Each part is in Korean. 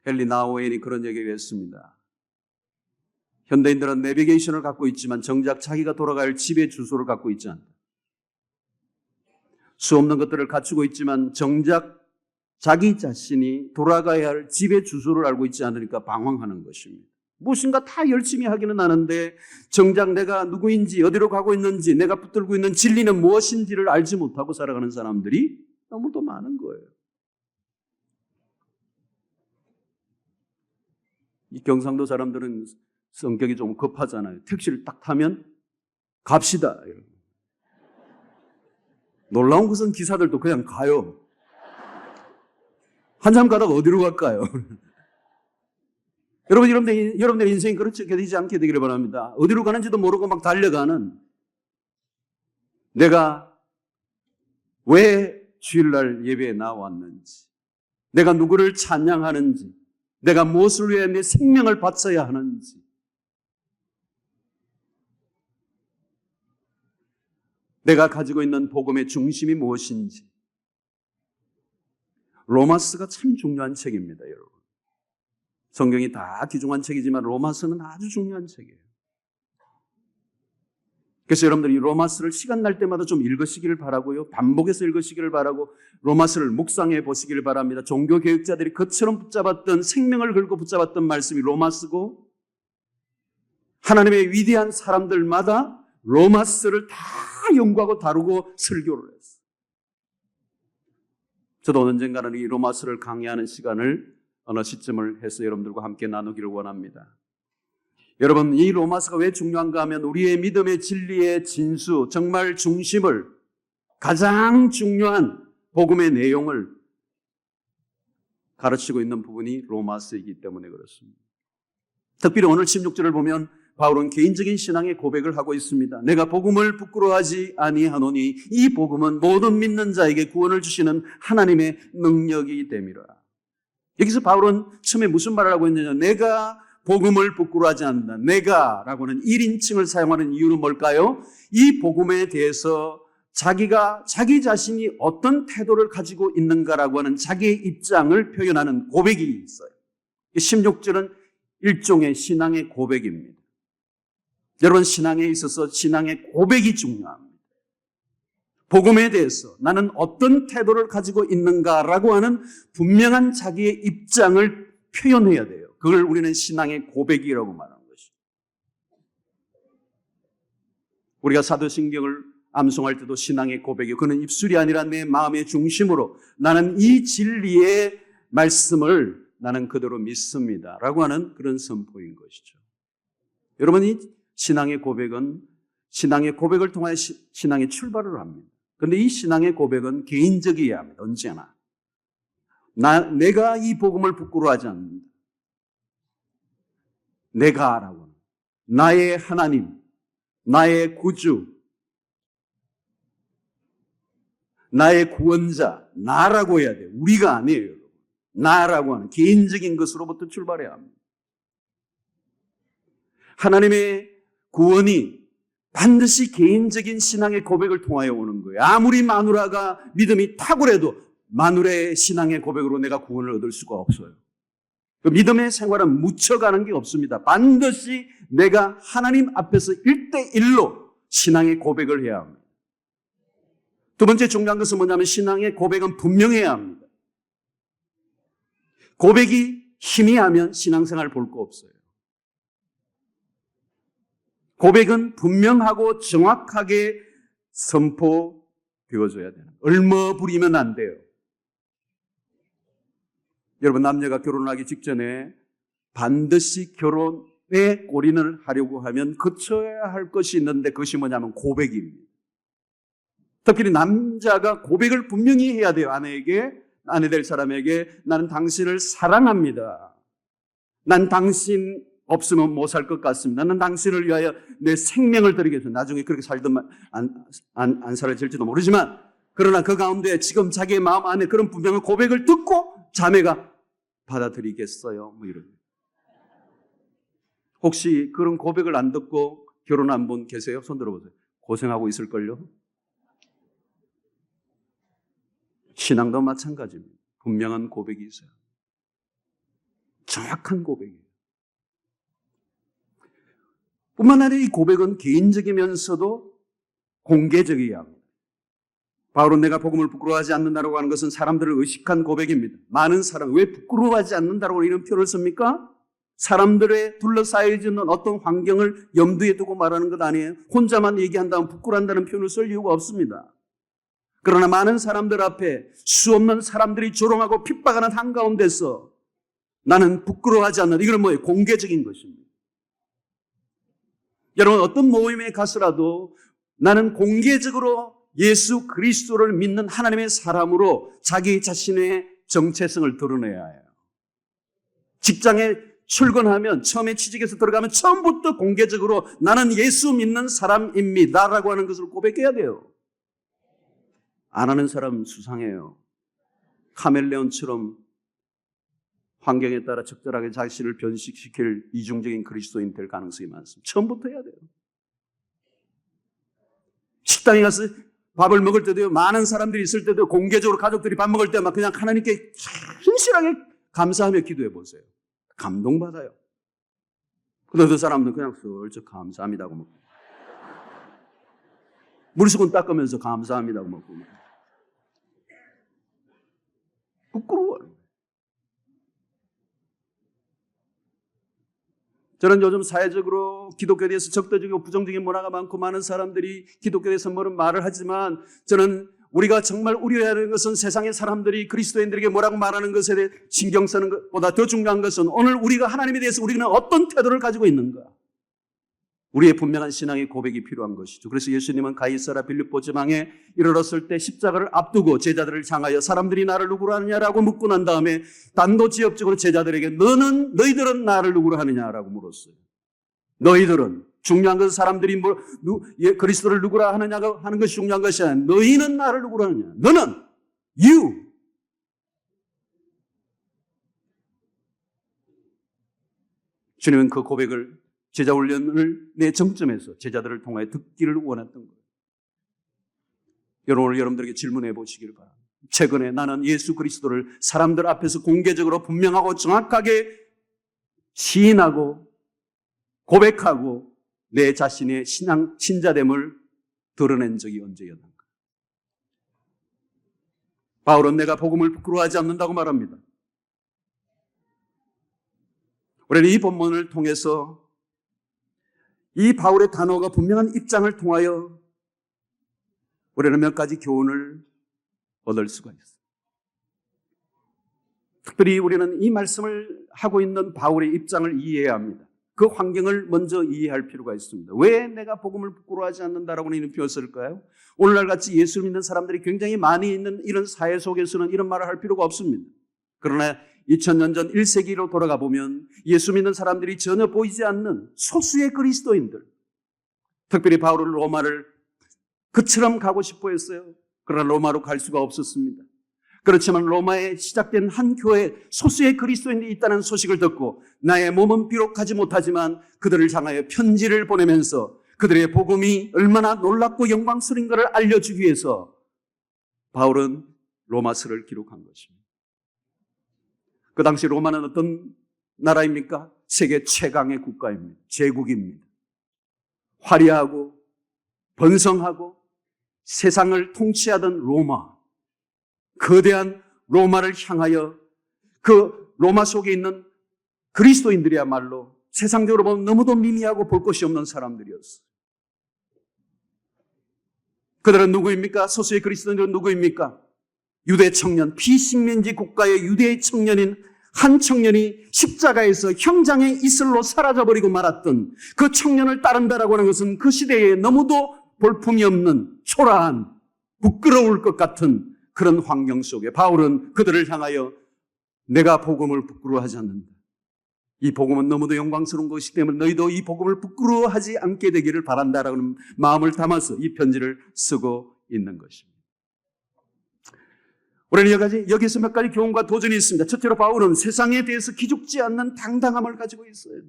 헨리 나우엔이 그런 얘기를 했습니다. 현대인들은 내비게이션을 갖고 있지만 정작 자기가 돌아갈 집의 주소를 갖고 있지 않다. 수없는 것들을 갖추고 있지만 정작 자기 자신이 돌아가야 할 집의 주소를 알고 있지 않으니까 방황하는 것입니다. 무엇인가 다 열심히 하기는 하는데 정작 내가 누구인지, 어디로 가고 있는지, 내가 붙들고 있는 진리는 무엇인지를 알지 못하고 살아가는 사람들이 너무도 많은 거예요. 이 경상도 사람들은 성격이 좀 급하잖아요. 택시를 딱 타면 갑시다. 놀라운 것은 기사들도 그냥 가요. 한참 가다가 어디로 갈까요? 여러분들 인생이 그렇게 되지 않게 되기를 바랍니다. 어디로 가는지도 모르고 막 달려가는, 내가 왜 주일날 예배에 나왔는지, 내가 누구를 찬양하는지, 내가 무엇을 위해 내 생명을 바쳐야 하는지, 내가 가지고 있는 복음의 중심이 무엇인지. 로마서가 참 중요한 책입니다, 여러분. 성경이 다 귀중한 책이지만 로마서는 아주 중요한 책이에요. 그래서 여러분들이 로마서를 시간 날 때마다 좀 읽으시기를 바라고요. 반복해서 읽으시기를 바라고 로마서를 묵상해 보시기를 바랍니다. 종교개혁자들이 그처럼 붙잡았던, 생명을 걸고 붙잡았던 말씀이 로마서고, 하나님의 위대한 사람들마다 로마서를 다 연구하고 다루고 설교를 했어요. 저도 언젠가는 이 로마서를 강의하는 시간을 어느 시점을 해서 여러분들과 함께 나누기를 원합니다. 여러분, 이 로마서가 왜 중요한가 하면 우리의 믿음의 진리의 진수, 정말 중심을, 가장 중요한 복음의 내용을 가르치고 있는 부분이 로마서이기 때문에 그렇습니다. 특별히 오늘 16절을 보면 바울은 개인적인 신앙의 고백을 하고 있습니다. 내가 복음을 부끄러워하지 아니하노니 이 복음은 모든 믿는 자에게 구원을 주시는 하나님의 능력이 됨이라. 여기서 바울은 처음에 무슨 말을 하고 있느냐, 내가 복음을 부끄러워하지 않는다. 내가라고 하는 1인칭을 사용하는 이유는 뭘까요? 이 복음에 대해서 자기 자신이 어떤 태도를 가지고 있는가라고 하는 자기의 입장을 표현하는 고백이 있어요. 16절은 일종의 신앙의 고백입니다. 여러분, 신앙에 있어서 신앙의 고백이 중요합니다. 복음에 대해서 나는 어떤 태도를 가지고 있는가라고 하는 분명한 자기의 입장을 표현해야 돼요. 그걸 우리는 신앙의 고백이라고 말하는 것이죠. 우리가 사도신경을 암송할 때도 신앙의 고백이요, 그는 입술이 아니라 내 마음의 중심으로 나는 이 진리의 말씀을 나는 그대로 믿습니다 라고 하는 그런 선포인 것이죠. 여러분, 이 신앙의 고백은 신앙의 고백을 통해 신앙의 출발을 합니다. 그런데 이 신앙의 고백은 개인적이어야 합니다. 언제나 내가 이 복음을 부끄러워하지 않는다. 내가라고, 나의 하나님, 나의 구주, 나의 구원자, 나라고 해야 돼요. 우리가 아니에요. 나라고 하는 개인적인 것으로부터 출발해야 합니다. 하나님의 구원이 반드시 개인적인 신앙의 고백을 통하여 오는 거예요. 아무리 마누라가 믿음이 탁월해도 마누라의 신앙의 고백으로 내가 구원을 얻을 수가 없어요. 그 믿음의 생활은 묻혀가는 게 없습니다. 반드시 내가 하나님 앞에서 1대1로 신앙의 고백을 해야 합니다. 두 번째 중요한 것은 뭐냐면 신앙의 고백은 분명해야 합니다. 고백이 희미하면 신앙생활 볼 거 없어요. 고백은 분명하고 정확하게 선포되어줘야 되는, 얼머부리면 안 돼요. 여러분, 남녀가 결혼하기 직전에 반드시 결혼에 골인을 하려고 하면 거쳐야 할 것이 있는데 그것이 뭐냐면 고백입니다. 특히 남자가 고백을 분명히 해야 돼요. 아내 될 사람에게 나는 당신을 사랑합니다. 난 당신 없으면 못 살 것 같습니다. 나는 당신을 위하여 내 생명을 드리겠습니다. 나중에 그렇게 살든 안 살아질지도 모르지만, 그러나 그 가운데 지금 자기의 마음 안에 그런 분명한 고백을 듣고 자매가 받아들이겠어요? 뭐 이런. 혹시 그런 고백을 안 듣고 결혼한 분 계세요? 손 들어보세요. 고생하고 있을걸요? 신앙도 마찬가지입니다. 분명한 고백이 있어요. 정확한 고백이에요. 뿐만 아니라 이 고백은 개인적이면서도 공개적이어야 합니다. 바울은 내가 복음을 부끄러워하지 않는다라고 하는 것은 사람들을 의식한 고백입니다. 많은 사람, 왜 부끄러워하지 않는다라고 이런 표현을 씁니까? 사람들의 둘러싸여 있는 어떤 환경을 염두에 두고 말하는 것 아니에요. 혼자만 얘기한다면 부끄러워한다는 표현을 쓸 이유가 없습니다. 그러나 많은 사람들 앞에 수없는 사람들이 조롱하고 핍박하는 한가운데서 나는 부끄러워하지 않는다. 이건 뭐예요? 공개적인 것입니다. 여러분, 어떤 모임에 가서라도 나는 공개적으로 예수 그리스도를 믿는 하나님의 사람으로 자기 자신의 정체성을 드러내야 해요. 직장에 출근하면, 처음에 취직해서 들어가면 처음부터 공개적으로 나는 예수 믿는 사람입니다 라고 하는 것을 고백해야 돼요. 안 하는 사람 수상해요. 카멜레온처럼 환경에 따라 적절하게 자신을 변식시킬 이중적인 그리스도인 될 가능성이 많습니다. 처음부터 해야 돼요. 식당에 가서 밥을 먹을 때도요, 많은 사람들이 있을 때도 공개적으로 가족들이 밥 먹을 때 막 그냥 하나님께 신실하게 감사하며 기도해 보세요. 감동받아요. 근데 그 사람들은 그냥 슬쩍 감사합니다고 먹고, 물수건 닦으면서 감사합니다고 먹고, 부끄러워요. 저는 요즘 사회적으로 기독교에 대해서 적대적이고 부정적인 문화가 많고 많은 사람들이 기독교에 대해서 뭐는 말을 하지만, 저는 우리가 정말 우려해야 하는 것은 세상의 사람들이 그리스도인들에게 뭐라고 말하는 것에 대해 신경 쓰는 것보다 더 중요한 것은 오늘 우리가 하나님에 대해서 우리는 어떤 태도를 가지고 있는가. 우리의 분명한 신앙의 고백이 필요한 것이죠. 그래서 예수님은 가이사라 빌립보 지방에 이르렀을 때 십자가를 앞두고 제자들을 향하여 사람들이 나를 누구로 하느냐라고 묻고 난 다음에 단도직입적으로 제자들에게 너희들은 나를 누구로 하느냐라고 물었어요. 너희들은, 중요한 것은 사람들이 그리스도를 누구라 하느냐 하는 것이 중요한 것이 아니라 너희는 나를 누구로 하느냐. 너는 you. 주님은 그 고백을, 제자 훈련을 내 정점에서 제자들을 통하여 듣기를 원했던 거예요. 여러분, 오늘 여러분들에게 질문해 보시기를 바랍니다. 최근에 나는 예수 그리스도를 사람들 앞에서 공개적으로 분명하고 정확하게 시인하고 고백하고 내 자신의 신자됨을 드러낸 적이 언제였는가? 바울은 내가 복음을 부끄러워하지 않는다고 말합니다. 우리는 이 본문을 통해서 이 바울의 단어가 분명한 입장을 통하여 우리는 몇 가지 교훈을 얻을 수가 있어요. 특별히 우리는 이 말씀을 하고 있는 바울의 입장을 이해해야 합니다. 그 환경을 먼저 이해할 필요가 있습니다. 왜 내가 복음을 부끄러워하지 않는다라고 이런 표현을 쓸까요? 오늘날 같이 예수 믿는 사람들이 굉장히 많이 있는 이런 사회 속에서는 이런 말을 할 필요가 없습니다. 그러나 2000년 전 1세기로 돌아가 보면 예수 믿는 사람들이 전혀 보이지 않는 소수의 그리스도인들, 특별히 바울은 로마를 그처럼 가고 싶어 했어요. 그러나 로마로 갈 수가 없었습니다. 그렇지만 로마에 시작된 한 교회에 소수의 그리스도인들이 있다는 소식을 듣고 나의 몸은 비록 가지 못하지만 그들을 향하여 편지를 보내면서 그들의 복음이 얼마나 놀랍고 영광스러운가를 알려주기 위해서 바울은 로마서를 기록한 것입니다. 그 당시 로마는 어떤 나라입니까? 세계 최강의 국가입니다. 제국입니다. 화려하고 번성하고 세상을 통치하던 로마, 거대한 로마를 향하여 그 로마 속에 있는 그리스도인들이야말로 세상적으로 보면 너무도 미미하고 볼 것이 없는 사람들이었어요. 그들은 누구입니까? 소수의 그리스도인들은 누구입니까? 유대 청년, 비식민지 국가의 유대 청년인 한 청년이 십자가에서 형장의 이슬로 사라져버리고 말았던 그 청년을 따른다라고 하는 것은 그 시대에 너무도 볼품이 없는 초라한, 부끄러울 것 같은 그런 환경 속에 바울은 그들을 향하여 내가 복음을 부끄러워하지 않는다. 이 복음은 너무도 영광스러운 것이기 때문에 너희도 이 복음을 부끄러워하지 않게 되기를 바란다라는 마음을 담아서 이 편지를 쓰고 있는 것입니다. 우리는 여기서 몇 가지 교훈과 도전이 있습니다. 첫째로 바울은 세상에 대해서 기죽지 않는 당당함을 가지고 있어요.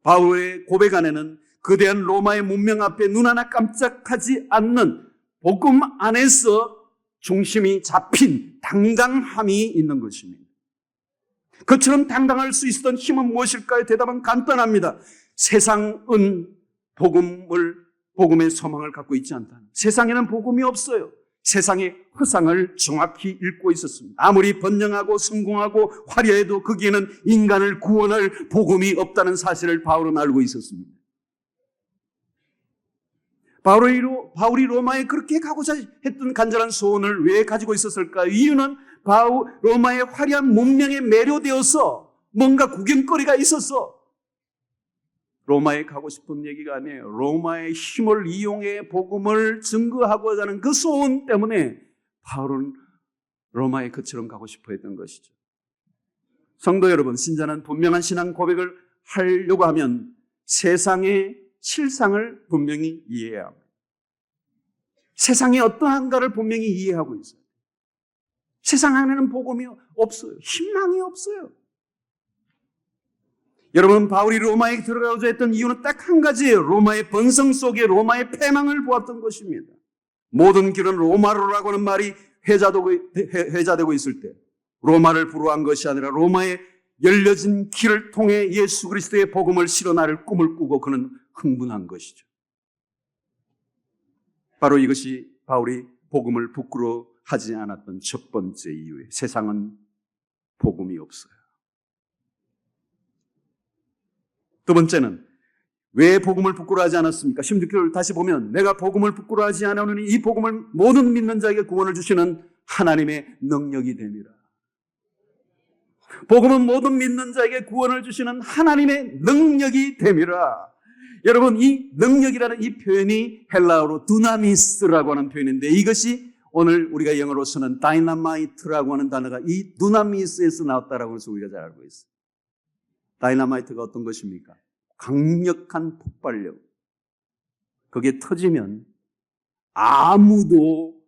바울의 고백 안에는 거대한 로마의 문명 앞에 눈 하나 깜짝하지 않는 복음 안에서 중심이 잡힌 당당함이 있는 것입니다. 그처럼 당당할 수 있었던 힘은 무엇일까요? 대답은 간단합니다. 세상은 복음의 소망을 갖고 있지 않다. 세상에는 복음이 없어요. 세상의 허상을 정확히 읽고 있었습니다. 아무리 번영하고 성공하고 화려해도 거기에는 인간을 구원할 복음이 없다는 사실을 바울은 알고 있었습니다. 바울이 로마에 그렇게 가고자 했던 간절한 소원을 왜 가지고 있었을까요? 이유는 로마의 화려한 문명에 매료되어서 뭔가 구경거리가 있어서 로마에 가고 싶은 얘기가 아니에요. 로마의 힘을 이용해 복음을 증거하고자 하는 그 소원 때문에 바울은 로마에 그처럼 가고 싶어 했던 것이죠. 성도 여러분, 신자는 분명한 신앙 고백을 하려고 하면 세상의 실상을 분명히 이해해야 합니다. 세상이 어떠한가를 분명히 이해하고 있어요. 세상 안에는 복음이 없어요. 희망이 없어요. 여러분, 바울이 로마에 들어가고자 했던 이유는 딱 한 가지예요. 로마의 번성 속에 로마의 패망을 보았던 것입니다. 모든 길은 로마로라고 하는 말이 회자되고 있을 때 로마를 불허한 것이 아니라 로마의 열려진 길을 통해 예수 그리스도의 복음을 실현할 꿈을 꾸고 그는 흥분한 것이죠. 바로 이것이 바울이 복음을 부끄러워하지 않았던 첫 번째 이유예요. 세상은 복음이 없어요. 두 번째는 왜 복음을 부끄러워하지 않았습니까? 16절을 다시 보면 내가 복음을 부끄러워하지 않으니 이 복음을 모든 믿는 자에게 구원을 주시는 하나님의 능력이 됨이라. 복음은 모든 믿는 자에게 구원을 주시는 하나님의 능력이 됨이라. 여러분, 이 능력이라는 이 표현이 헬라어로 두나미스라고 하는 표현인데 이것이 오늘 우리가 영어로 쓰는 다이나마이트라고 하는 단어가 이 두나미스에서 나왔다라고 해서 우리가 잘 알고 있어요. 다이나마이트가 어떤 것입니까? 강력한 폭발력. 그게 터지면 아무도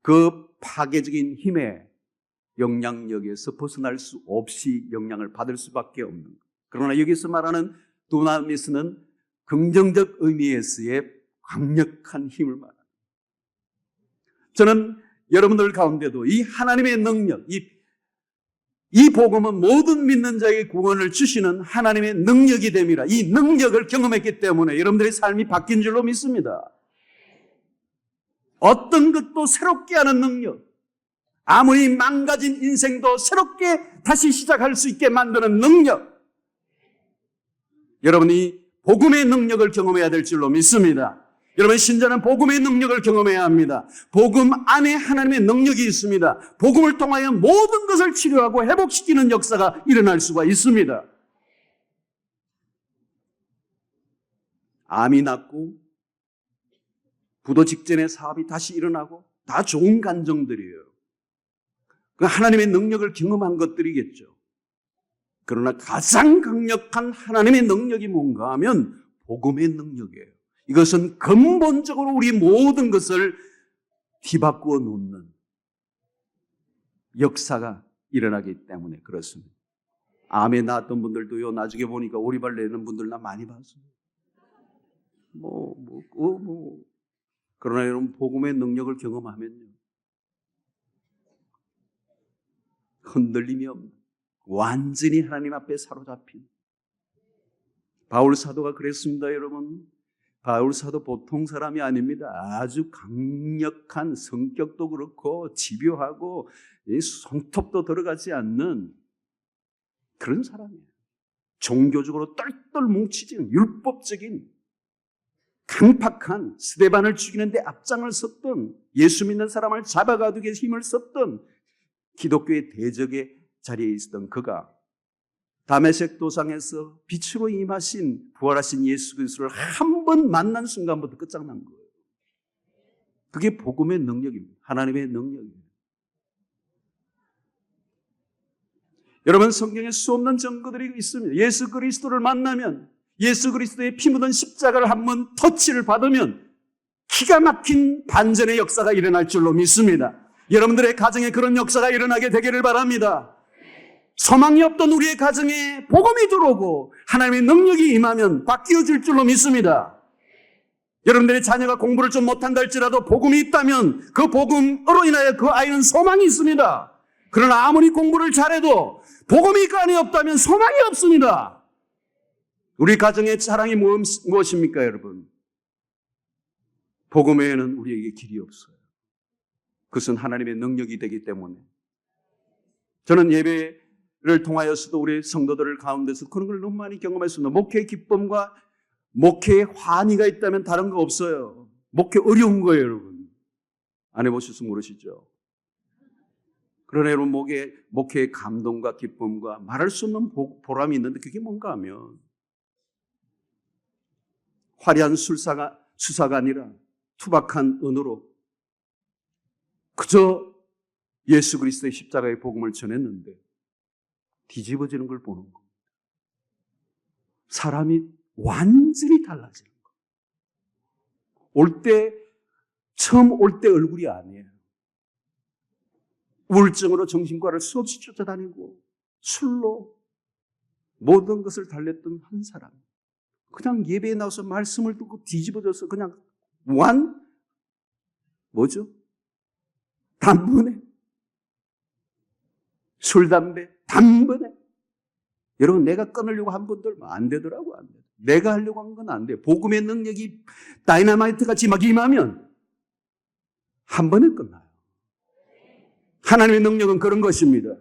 그 파괴적인 힘의 영향력에서 벗어날 수 없이 영향을 받을 수밖에 없는 것. 그러나 여기서 말하는 두나미스는 긍정적 의미에서의 강력한 힘을 말합니다. 저는 여러분들 가운데도 이 하나님의 능력, 이 복음은 모든 믿는 자에게 구원을 주시는 하나님의 능력이 됨이라. 이 능력을 경험했기 때문에 여러분들의 삶이 바뀐 줄로 믿습니다. 어떤 것도 새롭게 하는 능력, 아무리 망가진 인생도 새롭게 다시 시작할 수 있게 만드는 능력, 여러분이 복음의 능력을 경험해야 될 줄로 믿습니다. 여러분, 신자는 복음의 능력을 경험해야 합니다. 복음 안에 하나님의 능력이 있습니다. 복음을 통하여 모든 것을 치료하고 회복시키는 역사가 일어날 수가 있습니다. 암이 낫고 부도 직전의 사업이 다시 일어나고 다 좋은 간정들이에요. 그 하나님의 능력을 경험한 것들이겠죠. 그러나 가장 강력한 하나님의 능력이 뭔가 하면 복음의 능력이에요. 이것은 근본적으로 우리 모든 것을 뒤바꾸어 놓는 역사가 일어나기 때문에 그렇습니다. 암에 나았던 분들도요, 나중에 보니까 오리발 내는 분들 나 많이 봤어요. 그러나 여러분, 복음의 능력을 경험하면요, 흔들림이 없는, 완전히 하나님 앞에 사로잡힌 바울 사도가 그랬습니다. 여러분, 바울 사도 보통 사람이 아닙니다. 아주 강력한, 성격도 그렇고 집요하고 손톱도 들어가지 않는 그런 사람이에요. 종교적으로 똘똘 뭉치진 율법적인 강팍한, 스데반을 죽이는데 앞장을 섰던, 예수 믿는 사람을 잡아가두기 위해 힘을 썼던 기독교의 대적의 자리에 있었던 그가 다메섹 도상에서 빛으로 임하신 부활하신 예수 그리스도를 한 번 만난 순간부터 끝장난 거예요. 그게 복음의 능력입니다. 하나님의 능력입니다. 여러분, 성경에 수없는 증거들이 있습니다. 예수 그리스도를 만나면, 예수 그리스도의 피 묻은 십자가를 한번 터치를 받으면 기가 막힌 반전의 역사가 일어날 줄로 믿습니다. 여러분들의 가정에 그런 역사가 일어나게 되기를 바랍니다. 소망이 없던 우리의 가정에 복음이 들어오고 하나님의 능력이 임하면 바뀌어질 줄로 믿습니다. 여러분들의 자녀가 공부를 좀 못한다 할지라도 복음이 있다면 그 복음으로 인하여 그 아이는 소망이 있습니다. 그러나 아무리 공부를 잘해도 복음이 그 안에 없다면 소망이 없습니다. 우리 가정의 자랑이 무엇입니까, 여러분? 복음 외에는 우리에게 길이 없어요. 그것은 하나님의 능력이 되기 때문에. 저는 예배를 통하여서도 우리 성도들 가운데서 그런 걸 너무 많이 경험했습니다. 목회의 기쁨과 목회의 환희가 있다면 다른 거 없어요. 목회 어려운 거예요, 여러분. 안 해보셔서 모르시죠? 그러나 여러분, 목회의 감동과 기쁨과 말할 수 없는 보람이 있는데 그게 뭔가 하면 화려한 수사가 아니라 투박한 은으로 그저 예수 그리스도의 십자가의 복음을 전했는데 뒤집어지는 걸 보는 겁니다. 사람이 완전히 달라지는 거예요. 처음 올 때 얼굴이 아니에요. 우울증으로 정신과를 수없이 쫓아다니고 술로 모든 것을 달랬던 한 사람. 그냥 예배에 나와서 말씀을 듣고 뒤집어져서 그냥 뭐죠? 단번에. 술, 담배, 단번에. 여러분, 내가 끊으려고 한 분들 안 되더라고, 안 돼. 내가 하려고 한 건 안 돼. 복음의 능력이 다이너마이트 같이 막 임하면 한 번에 끝나요. 하나님의 능력은 그런 것입니다.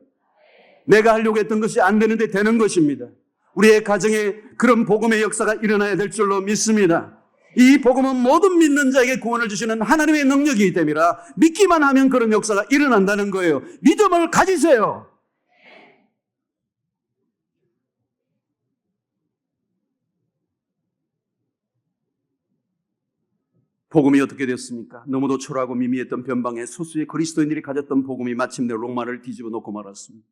내가 하려고 했던 것이 안 되는데 되는 것입니다. 우리의 가정에 그런 복음의 역사가 일어나야 될 줄로 믿습니다. 이 복음은 모든 믿는 자에게 구원을 주시는 하나님의 능력이기 때문에 믿기만 하면 그런 역사가 일어난다는 거예요. 믿음을 가지세요. 복음이 어떻게 됐습니까? 너무도 초라하고 미미했던 변방에 소수의 그리스도인들이 가졌던 복음이 마침내 로마를 뒤집어 놓고 말았습니다.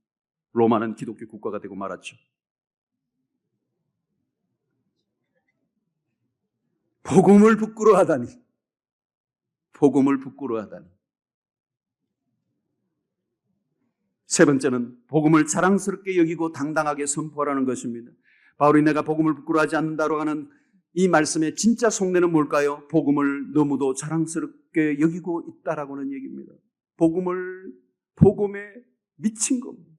로마는 기독교 국가가 되고 말았죠. 복음을 부끄러워하다니. 복음을 부끄러워하다니. 세 번째는 복음을 자랑스럽게 여기고 당당하게 선포하라는 것입니다. 바울이 내가 복음을 부끄러워하지 않는다고 하는 이 말씀의 진짜 속내는 뭘까요? 복음을 너무도 자랑스럽게 여기고 있다라고 하는 얘기입니다. 복음에 미친 겁니다.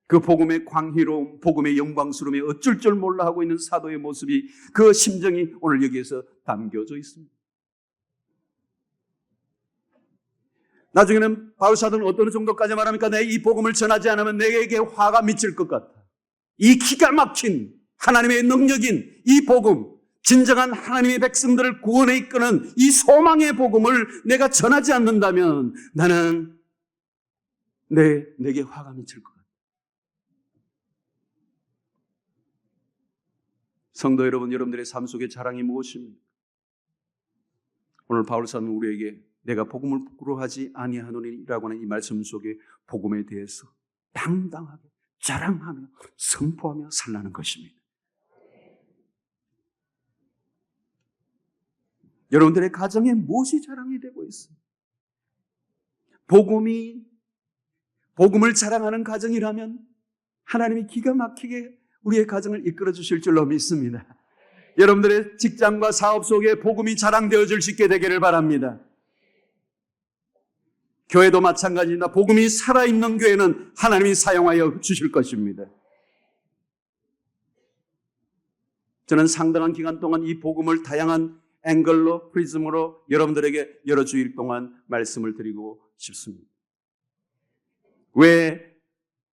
그 복음의 광희로움, 복음의 영광스러움에 어쩔 줄 몰라 하고 있는 사도의 모습이, 그 심정이 오늘 여기에서 담겨져 있습니다. 나중에는 바울 사도는 어떤 정도까지 말합니까? 내가 이 복음을 전하지 않으면 내게 화가 미칠 것 같아. 이 기가 막힌 하나님의 능력인 이 복음, 진정한 하나님의 백성들을 구원에 이끄는 이 소망의 복음을 내가 전하지 않는다면 나는 내게 화가 미칠 것 같아. 성도 여러분, 여러분들의 삶 속의 자랑이 무엇입니까? 오늘 바울 사도는 우리에게 내가 복음을 부끄러워하지 아니하노니라고 하는 이 말씀 속에 복음에 대해서 당당하게 자랑하며 선포하며 살라는 것입니다. 여러분들의 가정에 무엇이 자랑이 되고 있습니까? 복음을 자랑하는 가정이라면 하나님이 기가 막히게 우리의 가정을 이끌어 주실 줄로 믿습니다. 여러분들의 직장과 사업 속에 복음이 자랑되어질 수 있게 되기를 바랍니다. 교회도 마찬가지입니다. 복음이 살아있는 교회는 하나님이 사용하여 주실 것입니다. 저는 상당한 기간 동안 이 복음을 다양한 앵글로, 프리즘으로 여러분들에게 여러 주일 동안 말씀을 드리고 싶습니다. 왜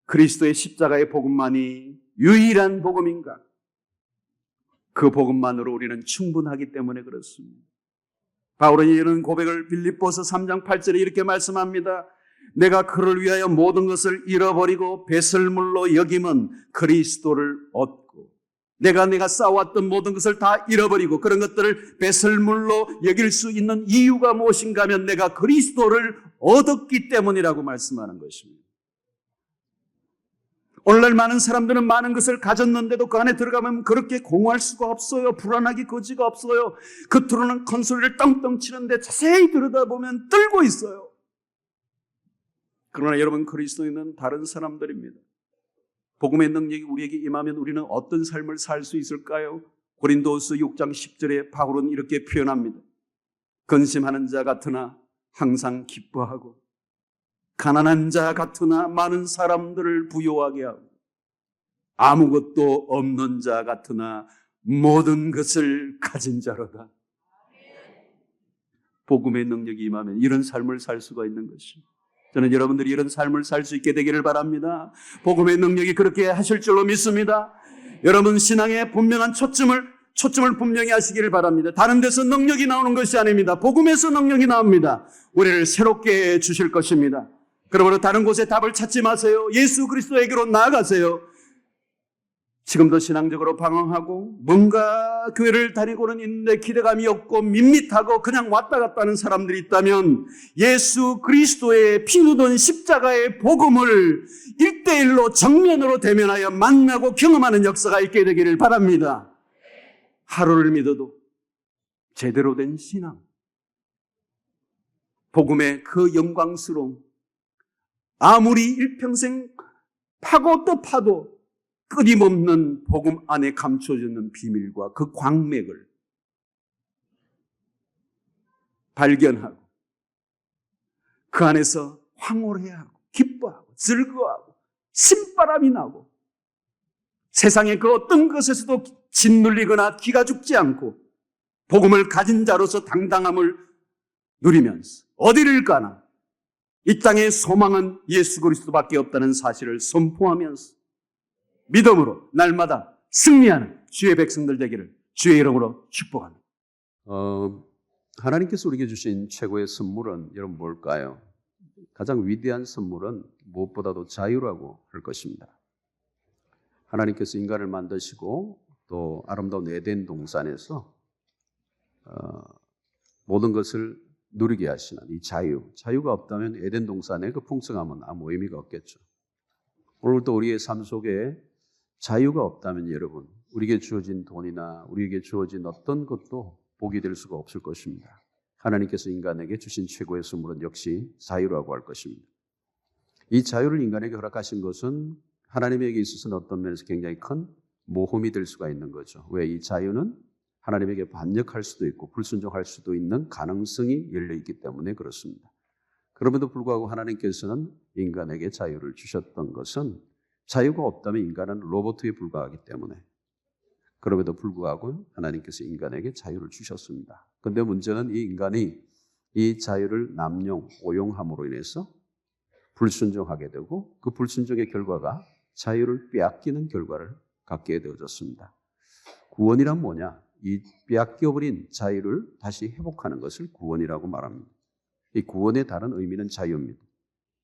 그리스도의 십자가의 복음만이 유일한 복음인가? 그 복음만으로 우리는 충분하기 때문에 그렇습니다. 바울은 이런 고백을 빌립보서 3장 8절에 이렇게 말씀합니다. 내가 그를 위하여 모든 것을 잃어버리고 배설물로 여김은 그리스도를 얻고, 내가 쌓아왔던 모든 것을 다 잃어버리고 그런 것들을 배설물로 여길 수 있는 이유가 무엇인가 하면 내가 그리스도를 얻었기 때문이라고 말씀하는 것입니다. 오늘날 많은 사람들은 많은 것을 가졌는데도 그 안에 들어가면 그렇게 공허할 수가 없어요. 불안하기 거지가 없어요. 겉으로는 큰 소리를 떵떵 치는데 자세히 들여다보면 떨고 있어요. 그러나 여러분, 그리스도인은 다른 사람들입니다. 복음의 능력이 우리에게 임하면 우리는 어떤 삶을 살 수 있을까요? 고린도후서 6장 10절에 바울은 이렇게 표현합니다. 근심하는 자 같으나 항상 기뻐하고 가난한 자 같으나 많은 사람들을 부요하게 하고 아무것도 없는 자 같으나 모든 것을 가진 자로다. 복음의 능력이 임하면 이런 삶을 살 수가 있는 것입니다. 저는 여러분들이 이런 삶을 살 수 있게 되기를 바랍니다. 복음의 능력이 그렇게 하실 줄로 믿습니다. 여러분 신앙의 분명한 초점을 분명히 하시기를 바랍니다. 다른 데서 능력이 나오는 것이 아닙니다. 복음에서 능력이 나옵니다. 우리를 새롭게 해주실 것입니다. 그러므로 다른 곳에 답을 찾지 마세요. 예수 그리스도에게로 나아가세요. 지금도 신앙적으로 방황하고 뭔가 교회를 다니고는 있는데 기대감이 없고 밋밋하고 그냥 왔다 갔다 하는 사람들이 있다면 예수 그리스도의 피 묻은 십자가의 복음을 1대1로 정면으로 대면하여 만나고 경험하는 역사가 있게 되기를 바랍니다. 하루를 믿어도 제대로 된 신앙, 복음의 그 영광스러움, 아무리 일평생 파고 또 파도 끊임없는 복음 안에 감춰져 있는 비밀과 그 광맥을 발견하고 그 안에서 황홀해하고 기뻐하고 즐거워하고 신바람이 나고 세상의 그 어떤 것에서도 짓눌리거나 기가 죽지 않고 복음을 가진 자로서 당당함을 누리면서 어디를 가나 이 땅의 소망은 예수 그리스도밖에 없다는 사실을 선포하면서 믿음으로 날마다 승리하는 주의 백성들 되기를 주의 이름으로 축복합니다. 하나님께서 우리에게 주신 최고의 선물은 여러분 뭘까요? 가장 위대한 선물은 무엇보다도 자유라고 할 것입니다. 하나님께서 인간을 만드시고 또 아름다운 에덴 동산에서 모든 것을 누리게 하시는 이 자유가 없다면 에덴 동산의 그 풍성함은 아무 의미가 없겠죠. 오늘도 우리의 삶 속에 자유가 없다면 여러분, 우리에게 주어진 돈이나 우리에게 주어진 어떤 것도 복이 될 수가 없을 것입니다. 하나님께서 인간에게 주신 최고의 선물은 역시 자유라고 할 것입니다. 이 자유를 인간에게 허락하신 것은 하나님에게 있어서는 어떤 면에서 굉장히 큰 모험이 될 수가 있는 거죠. 왜? 이 자유는 하나님에게 반역할 수도 있고 불순종할 수도 있는 가능성이 열려있기 때문에 그렇습니다. 그럼에도 불구하고 하나님께서는 인간에게 자유를 주셨던 것은 자유가 없다면 인간은 로봇에 불과하기 때문에 그럼에도 불구하고 하나님께서 인간에게 자유를 주셨습니다. 그런데 문제는 이 인간이 이 자유를 남용, 오용함으로 인해서 불순종하게 되고 그 불순종의 결과가 자유를 빼앗기는 결과를 갖게 되어졌습니다. 구원이란 뭐냐? 이 빼앗겨버린 자유를 다시 회복하는 것을 구원이라고 말합니다. 이 구원의 다른 의미는 자유입니다.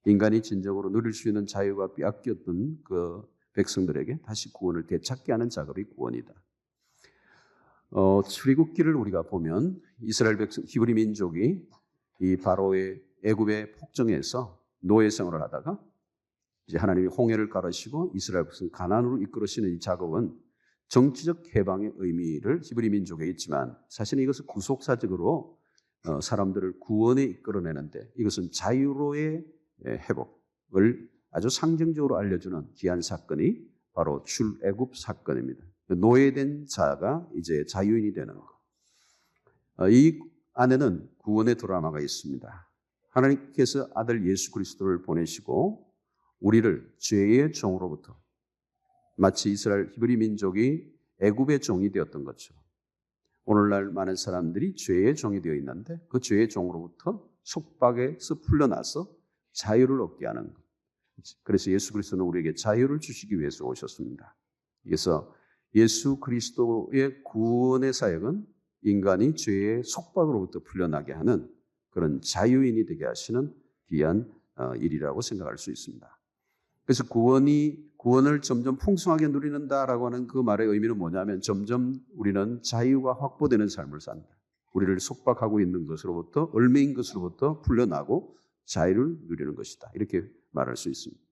인간이 진정으로 누릴 수 있는 자유가 빼앗겼던 그 백성들에게 다시 구원을 되찾게 하는 작업이 구원이다. 출애굽기를 우리가 보면 이스라엘 백성, 히브리 민족이 이 바로의 애굽의 폭정에서 노예 생활을 하다가 이제 하나님이 홍해를 가르시고 이스라엘 백성 가나안으로 이끌으시는 이 작업은 정치적 해방의 의미를 히브리 민족에 있지만 사실은 이것은 구속사적으로 사람들을 구원에 이끌어내는데 이것은 자유로의 회복을 아주 상징적으로 알려주는 귀한 사건이 바로 출애굽 사건입니다. 노예된 자가 이제 자유인이 되는 것. 이 안에는 구원의 드라마가 있습니다. 하나님께서 아들 예수 그리스도를 보내시고 우리를 죄의 종으로부터 마치 이스라엘 히브리 민족이 애굽의 종이 되었던 것처럼 오늘날 많은 사람들이 죄의 종이 되어 있는데 그 죄의 종으로부터 속박에서 풀려나서 자유를 얻게 하는 것. 그래서 예수 그리스도는 우리에게 자유를 주시기 위해서 오셨습니다. 그래서 예수 그리스도의 구원의 사역은 인간이 죄의 속박으로부터 풀려나게 하는 그런 자유인이 되게 하시는 귀한 일이라고 생각할 수 있습니다. 그래서 구원을 점점 풍성하게 누리는다라고 하는 그 말의 의미는 뭐냐면 점점 우리는 자유가 확보되는 삶을 산다. 우리를 속박하고 있는 것으로부터 얽매인 것으로부터 풀려나고 자유를 누리는 것이다. 이렇게 말할 수 있습니다.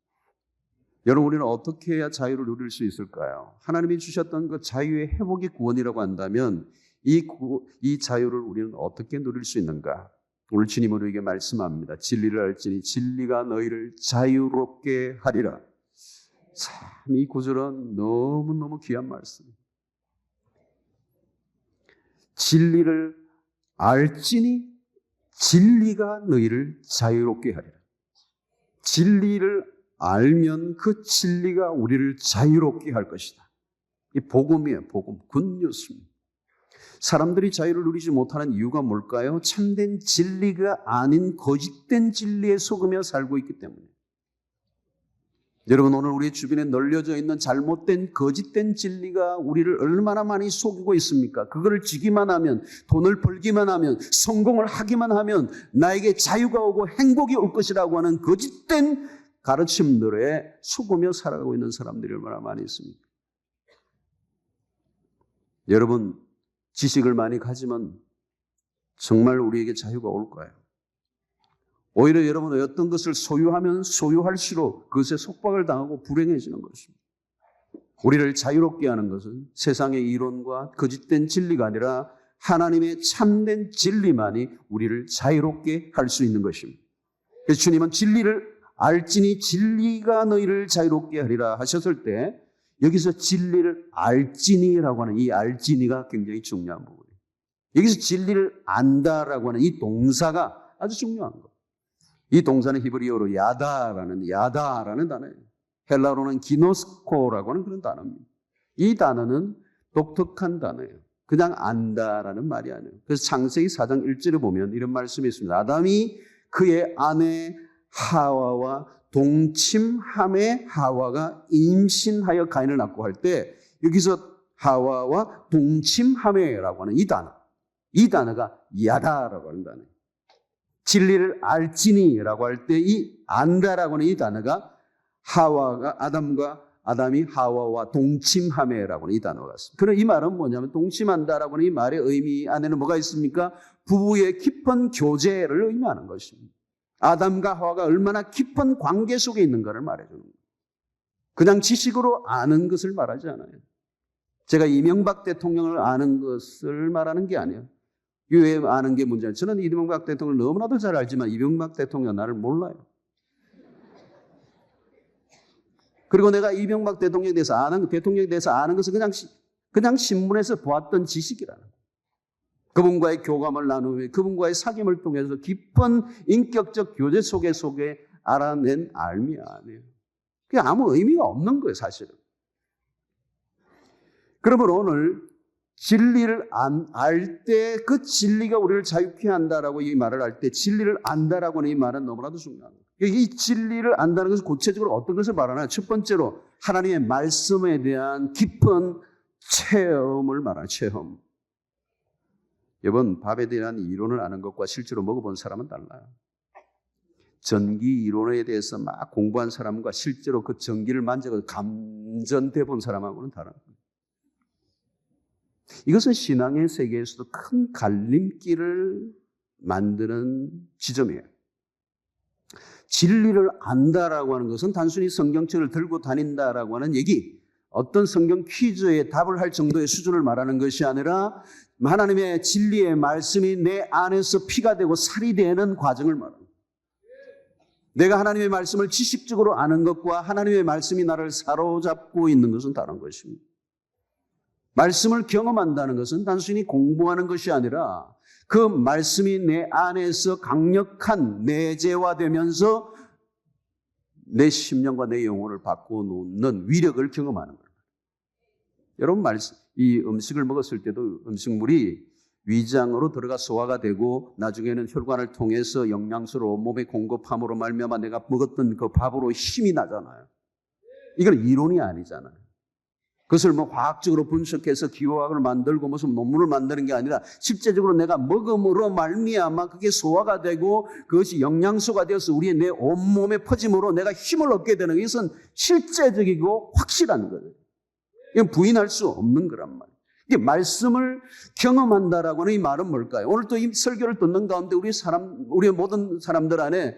여러분 우리는 어떻게 해야 자유를 누릴 수 있을까요? 하나님이 주셨던 그 자유의 회복이 구원이라고 한다면 이 자유를 우리는 어떻게 누릴 수 있는가? 오늘 주님 우리에게 말씀합니다. 진리를 알지니 진리가 너희를 자유롭게 하리라. 참 이 구절은 너무너무 귀한 말씀. 진리를 알지니 진리가 너희를 자유롭게 하리라. 진리를 알면 그 진리가 우리를 자유롭게 할 것이다. 이 복음이에요. 복음. 굿뉴스입니다. 사람들이 자유를 누리지 못하는 이유가 뭘까요? 참된 진리가 아닌 거짓된 진리에 속으며 살고 있기 때문에. 여러분, 오늘 우리 주변에 널려져 있는 잘못된 거짓된 진리가 우리를 얼마나 많이 속이고 있습니까? 그거를 지기만 하면, 돈을 벌기만 하면, 성공을 하기만 하면 나에게 자유가 오고 행복이 올 것이라고 하는 거짓된 가르침들에 속으며 살아가고 있는 사람들이 얼마나 많이 있습니까? 여러분, 지식을 많이 가지면 정말 우리에게 자유가 올 거예요. 오히려 여러분은 어떤 것을 소유하면 소유할수록 그것에 속박을 당하고 불행해지는 것입니다. 우리를 자유롭게 하는 것은 세상의 이론과 거짓된 진리가 아니라 하나님의 참된 진리만이 우리를 자유롭게 할 수 있는 것입니다. 그래서 주님은 진리를 알지니 진리가 너희를 자유롭게 하리라 하셨을 때 여기서 진리를 알지니라고 하는 이 알지니가 굉장히 중요한 부분이에요. 여기서 진리를 안다라고 하는 이 동사가 아주 중요한 거예요. 이 동사는 히브리어로 야다라는 단어예요. 헬라어로는 기노스코라고 하는 그런 단어입니다. 이 단어는 독특한 단어예요. 그냥 안다라는 말이 아니에요. 그래서 창세기 4장 1절에 보면 이런 말씀이 있습니다. 아담이 그의 아내 하와와 동침함에 하와가 임신하여 가인을 낳고 할 때 여기서 하와와 동침함에라고 하는 이 단어가 야다라고 하는 단어예요. 진리를 알지니라고 할 때 이 안다라고 하는 이 단어가 아담이 하와와 동침함에라고 하는 이 단어가 있습니다. 그럼 이 말은 뭐냐면 동침한다라고 하는 이 말의 의미 안에는 뭐가 있습니까? 부부의 깊은 교제를 의미하는 것입니다. 아담과 하와가 얼마나 깊은 관계 속에 있는가를 말해주는 거예요. 그냥 지식으로 아는 것을 말하지 않아요. 제가 이명박 대통령을 아는 것을 말하는 게 아니에요. 왜 아는 게 문제예요? 저는 이명박 대통령을 너무나도 잘 알지만 이명박 대통령은 나를 몰라요. 그리고 내가 이명박 대통령에 대해서 아는 것은 그냥 신문에서 보았던 지식이라는 거예요. 그분과의 교감을 나누며 그분과의 사귐을 통해서 깊은 인격적 교제 속에 알아낸 알미 아니에요. 그게 아무 의미가 없는 거예요, 사실은. 그러면 오늘 진리를 알 때 그 진리가 우리를 자유케 한다라고 이 말을 할 때 진리를 안다라고 하는 이 말은 너무나도 중요한 거예요. 이 진리를 안다는 것은 구체적으로 어떤 것을 말하나요? 첫 번째로 하나님의 말씀에 대한 깊은 체험을 말하는 체험. 여러분, 밥에 대한 이론을 아는 것과 실제로 먹어본 사람은 달라요. 전기 이론에 대해서 막 공부한 사람과 실제로 그 전기를 만져서 감전돼 본 사람하고는 다른 거예요. 이것은 신앙의 세계에서도 큰 갈림길을 만드는 지점이에요. 진리를 안다라고 하는 것은 단순히 성경책을 들고 다닌다라고 하는 얘기, 어떤 성경 퀴즈에 답을 할 정도의 수준을 말하는 것이 아니라 하나님의 진리의 말씀이 내 안에서 피가 되고 살이 되는 과정을 말합니다. 내가 하나님의 말씀을 지식적으로 아는 것과 하나님의 말씀이 나를 사로잡고 있는 것은 다른 것입니다. 말씀을 경험한다는 것은 단순히 공부하는 것이 아니라 그 말씀이 내 안에서 강력한 내재화되면서 내 심령과 내 영혼을 바꿔놓는 위력을 경험하는 거예요. 여러분, 이 음식을 먹었을 때도 음식물이 위장으로 들어가 소화가 되고 나중에는 혈관을 통해서 영양소를 온몸에 공급함으로 말미암아 내가 먹었던 그 밥으로 힘이 나잖아요. 이건 이론이 아니잖아요. 그것을 과학적으로 분석해서 기호학을 만들고 무슨 논문을 만드는 게 아니라 실제적으로 내가 먹음으로 말미암아 그게 소화가 되고 그것이 영양소가 되어서 우리의 내 온몸에 퍼짐으로 내가 힘을 얻게 되는 것은 실제적이고 확실한 거예요. 이건 부인할 수 없는 거란 말이에요. 이게 말씀을 경험한다라고 하는 이 말은 뭘까요? 오늘 또 이 설교를 듣는 가운데 우리의 모든 사람들 안에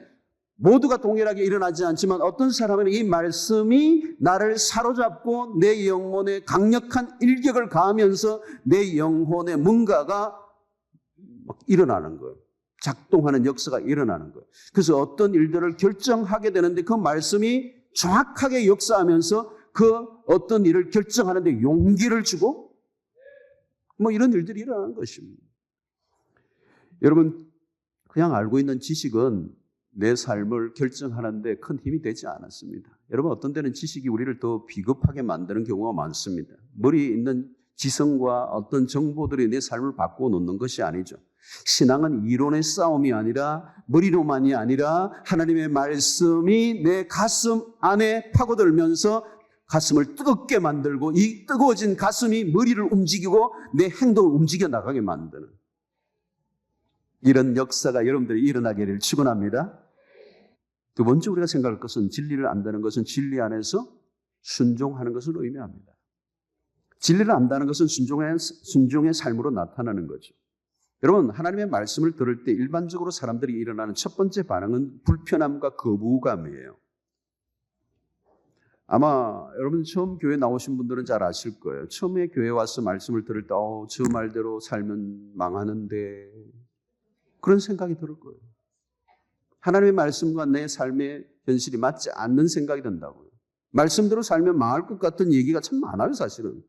모두가 동일하게 일어나지 않지만 어떤 사람은 이 말씀이 나를 사로잡고 내 영혼에 강력한 일격을 가하면서 내 영혼에 뭔가가 막 일어나는 거예요. 작동하는 역사가 일어나는 거예요. 그래서 어떤 일들을 결정하게 되는데 그 말씀이 정확하게 역사하면서 그 어떤 일을 결정하는데 용기를 주고 뭐 이런 일들이 일어나는 것입니다. 여러분, 그냥 알고 있는 지식은 내 삶을 결정하는데 큰 힘이 되지 않았습니다. 여러분, 어떤 때는 지식이 우리를 더 비겁하게 만드는 경우가 많습니다. 머리에 있는 지성과 어떤 정보들이 내 삶을 바꾸어 놓는 것이 아니죠. 신앙은 이론의 싸움이 아니라, 머리로만이 아니라 하나님의 말씀이 내 가슴 안에 파고들면서 가슴을 뜨겁게 만들고, 이 뜨거워진 가슴이 머리를 움직이고 내 행동을 움직여 나가게 만드는 이런 역사가 여러분들이 일어나기를 축원합니다. 두 번째 우리가 생각할 것은, 진리를 안다는 것은 진리 안에서 순종하는 것을 의미합니다. 진리를 안다는 것은 순종의 삶으로 나타나는 거죠. 여러분, 하나님의 말씀을 들을 때 일반적으로 사람들이 일어나는 첫 번째 반응은 불편함과 거부감이에요. 아마 여러분 처음 교회 나오신 분들은 잘 아실 거예요. 처음에 교회 와서 말씀을 들을 때 저 말대로 살면 망하는데, 그런 생각이 들 거예요. 하나님의 말씀과 내 삶의 현실이 맞지 않는 생각이 든다고요. 말씀대로 살면 망할 것 같은 얘기가 참 많아요, 사실은.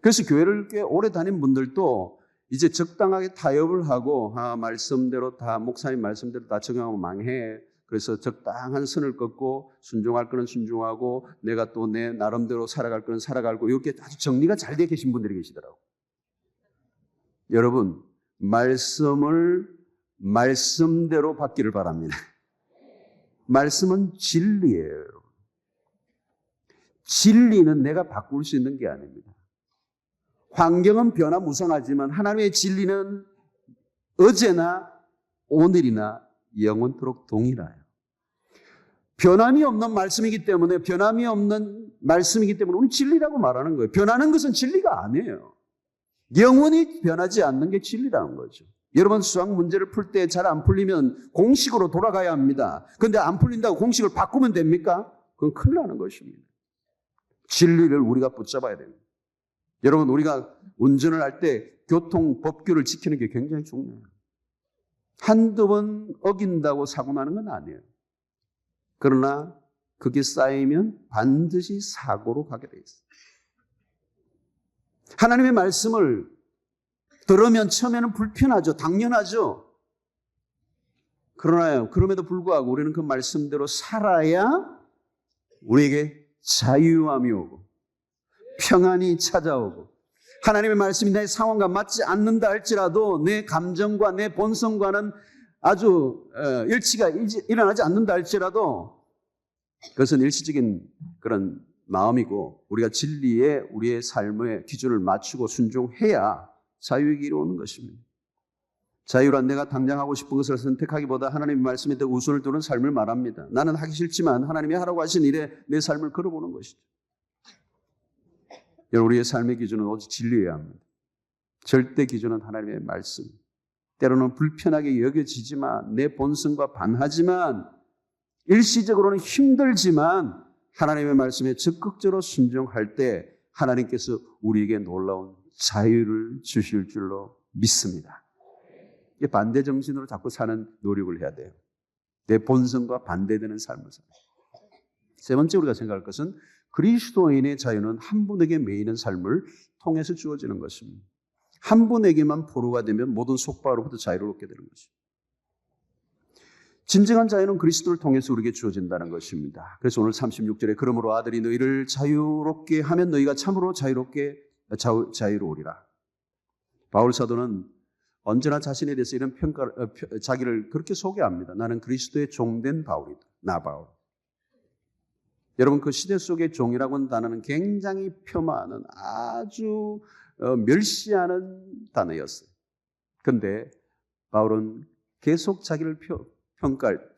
그래서 교회를 꽤 오래 다닌 분들도 이제 적당하게 타협을 하고, 말씀대로 다, 목사님 말씀대로 다 적용하면 망해. 그래서 적당한 선을 긋고 순종할 거는 순종하고, 내가 또 내 나름대로 살아갈 거는 살아가고, 이렇게 아주 정리가 잘 되어 계신 분들이 계시더라고요. 여러분, 말씀을 말씀대로 받기를 바랍니다. 말씀은 진리예요. 진리는 내가 바꿀 수 있는 게 아닙니다. 환경은 변화무쌍하지만 하나님의 진리는 어제나 오늘이나 영원토록 동일해요. 변함이 없는 말씀이기 때문에 우리 진리라고 말하는 거예요. 변하는 것은 진리가 아니에요. 영원히 변하지 않는 게 진리라는 거죠. 여러분, 수학 문제를 풀 때 잘 안 풀리면 공식으로 돌아가야 합니다. 그런데 안 풀린다고 공식을 바꾸면 됩니까? 그건 큰일 나는 것입니다. 진리를 우리가 붙잡아야 됩니다. 여러분, 우리가 운전을 할 때 교통 법규를 지키는 게 굉장히 중요해요. 한두 번 어긴다고 사고 나는 건 아니에요. 그러나 그게 쌓이면 반드시 사고로 가게 돼 있어요. 하나님의 말씀을 들으면 처음에는 불편하죠. 당연하죠. 그러나 그럼에도 불구하고 우리는 그 말씀대로 살아야 우리에게 자유함이 오고 평안이 찾아오고, 하나님의 말씀이 내 상황과 맞지 않는다 할지라도 내 감정과 내 본성과는 아주 일치가 일어나지 않는다 할지라도 그것은 일시적인 그런 마음이고, 우리가 진리에 우리의 삶의 기준을 맞추고 순종해야 자유에게 이루어오는 것입니다. 자유란 내가 당장 하고 싶은 것을 선택하기보다 하나님의 말씀에 더 우선을 두는 삶을 말합니다. 나는 하기 싫지만 하나님이 하라고 하신 일에 내 삶을 걸어보는 것이죠. 우리의 삶의 기준은 오직 진리여야 합니다. 절대 기준은 하나님의 말씀. 때로는 불편하게 여겨지지만, 내 본성과 반하지만, 일시적으로는 힘들지만 하나님의 말씀에 적극적으로 순종할 때 하나님께서 우리에게 놀라운 자유를 주실 줄로 믿습니다. 이게 반대 정신으로 자꾸 사는 노력을 해야 돼요. 내 본성과 반대되는 삶을 살아요. 세 번째 우리가 생각할 것은, 그리스도인의 자유는 한 분에게 매이는 삶을 통해서 주어지는 것입니다. 한 분에게만 포로가 되면 모든 속박으로부터 자유롭게 되는 것입니다. 진정한 자유는 그리스도를 통해서 우리에게 주어진다는 것입니다. 그래서 오늘 36절에 그러므로 아들이 너희를 자유롭게 하면 너희가 참으로 자유로우리라. 바울 사도는 언제나 자신에 대해서 이런 자기를 그렇게 소개합니다. 나는 그리스도의 종된 바울이다. 나 바울. 여러분, 그 시대 속의 종이라고는 단어는 굉장히 폄하하는, 아주 멸시하는 단어였어요. 그런데 바울은 계속 자기를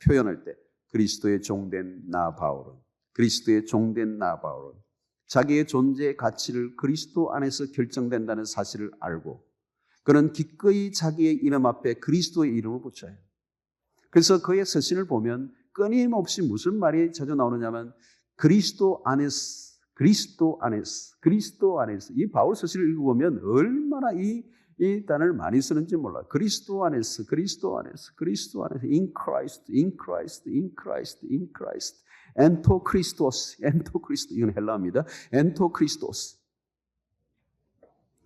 표현할 때 그리스도의 종된 나 바울은, 그리스도의 종된 나 바울은 자기의 존재의 가치를 그리스도 안에서 결정된다는 사실을 알고, 그는 기꺼이 자기의 이름 앞에 그리스도의 이름을 붙여요. 그래서 그의 서신을 보면 끊임없이 무슨 말이 자주 나오느냐면 그리스도 안에서, 그리스도 안에서, 그리스도 안에서. 이 바울 서신을 읽어보면 얼마나 이 단어를 많이 쓰는지 몰라요. 그리스도 안에서, 그리스도 안에서, 그리스도 안에서, in Christ, in Christ, in Christ, in Christ, 엔토 크리스토스, 엔토 크리스토스. 이건 헬라어입니다. 엔토 크리스토스.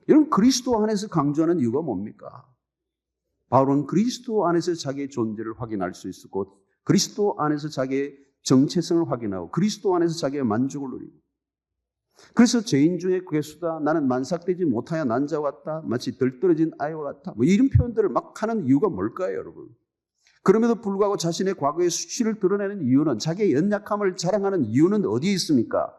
여러분, 그리스도 안에서 강조하는 이유가 뭡니까? 바울은 그리스도 안에서 자기의 존재를 확인할 수 있었고, 그리스도 안에서 자기의 정체성을 확인하고, 그리스도 안에서 자기의 만족을 누리고, 그래서 죄인 중에 괴수다, 나는 만삭되지 못하여 난자 같다, 마치 덜 떨어진 아이와 같다, 뭐 이런 표현들을 막 하는 이유가 뭘까요, 여러분? 그럼에도 불구하고 자신의 과거의 수치를 드러내는 이유는, 자기의 연약함을 자랑하는 이유는 어디에 있습니까?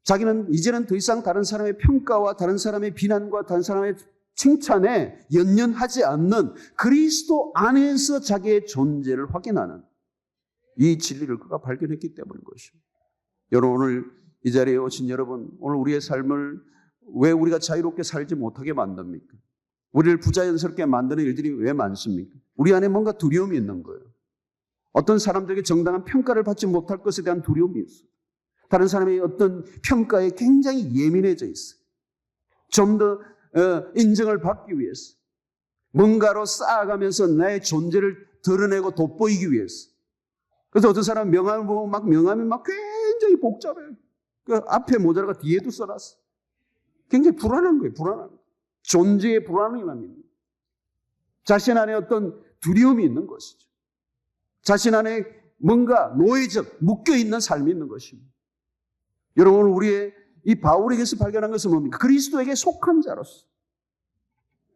자기는 이제는 더 이상 다른 사람의 평가와 다른 사람의 비난과 다른 사람의 칭찬에 연연하지 않는 그리스도 안에서 자기의 존재를 확인하는 이 진리를 그가 발견했기 때문인 것입니다. 여러분, 오늘 이 자리에 오신 여러분, 오늘 우리의 삶을 왜 우리가 자유롭게 살지 못하게 만듭니까? 우리를 부자연스럽게 만드는 일들이 왜 많습니까? 우리 안에 뭔가 두려움이 있는 거예요. 어떤 사람들에게 정당한 평가를 받지 못할 것에 대한 두려움이 있어요. 다른 사람의 어떤 평가에 굉장히 예민해져 있어요. 좀 더 인정을 받기 위해서, 뭔가로 쌓아가면서 나의 존재를 드러내고 돋보이기 위해서. 그래서 어떤 사람은 명함을 보고 명함이 굉장히 복잡해요. 그 앞에 모자라가 뒤에도 써놨어. 굉장히 불안한 거예요. 불안한 거예요. 존재의 불안함이 있는 거예요. 자신 안에 어떤 두려움이 있는 것이죠. 자신 안에 뭔가 노예적 묶여있는 삶이 있는 것입니다. 여러분, 우리의 이 바울에게서 발견한 것은 뭡니까? 그리스도에게 속한 자로서,